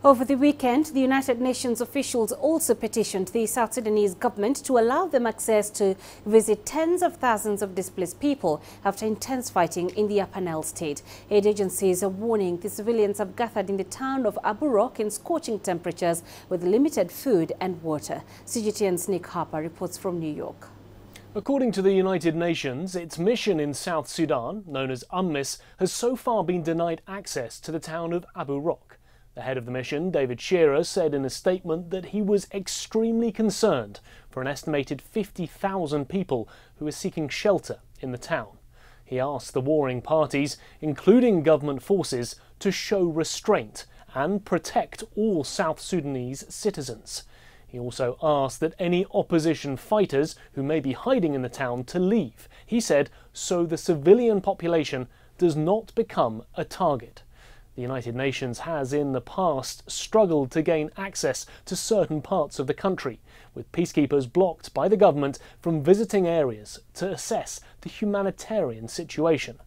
Over the weekend, the United Nations officials also petitioned the South Sudanese government to allow them access to visit tens of thousands of displaced people after intense fighting in the Upper Nile State. Aid agencies are warning the civilians have gathered in the town of Aburoc in scorching temperatures with limited food and water. CGTN's Harper reports from New York. According to the United Nations, its mission in South Sudan, known as UNMISS, has so far been denied access to the town of Aburoc. The head of the mission, David Shearer, said in a statement that he was extremely concerned for an estimated 50,000 people who are seeking shelter in the town. He asked the warring parties, including government forces, to show restraint and protect all South Sudanese citizens. He also asked that any opposition fighters who may be hiding in the town to leave. He said, so the civilian population does not become a target. The United Nations has in the past struggled to gain access to certain parts of the country, with peacekeepers blocked by the government from visiting areas to assess the humanitarian situation.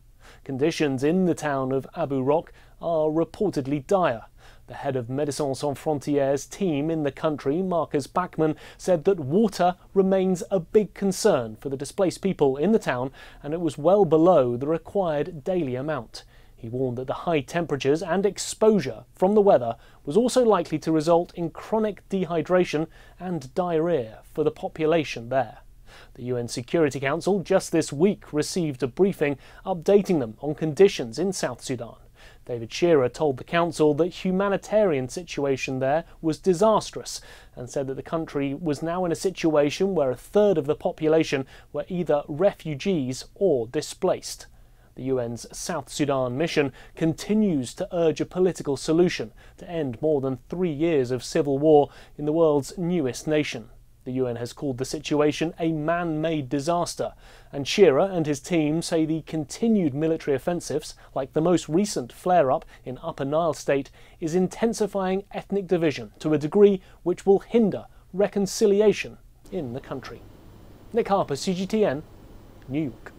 Conditions in the town of Aburoc are reportedly dire. The head of Médecins Sans Frontières team in the country, Marcus Bachmann, said that water remains a big concern for the displaced people in the town, and it was well below the required daily amount. He warned that the high temperatures and exposure from the weather was also likely to result in chronic dehydration and diarrhea for the population there. The UN Security Council just this week received a briefing updating them on conditions in South Sudan. David Shearer told the Council that the humanitarian situation there was disastrous and said that the country was now in a situation where a third of the population were either refugees or displaced. The UN's South Sudan mission continues to urge a political solution to end more than 3 years of civil war in the world's newest nation. The UN has called the situation a man-made disaster, and Shearer and his team say the continued military offensives, like the most recent flare-up in Upper Nile State, is intensifying ethnic division to a degree which will hinder reconciliation in the country. Harper, CGTN, New York.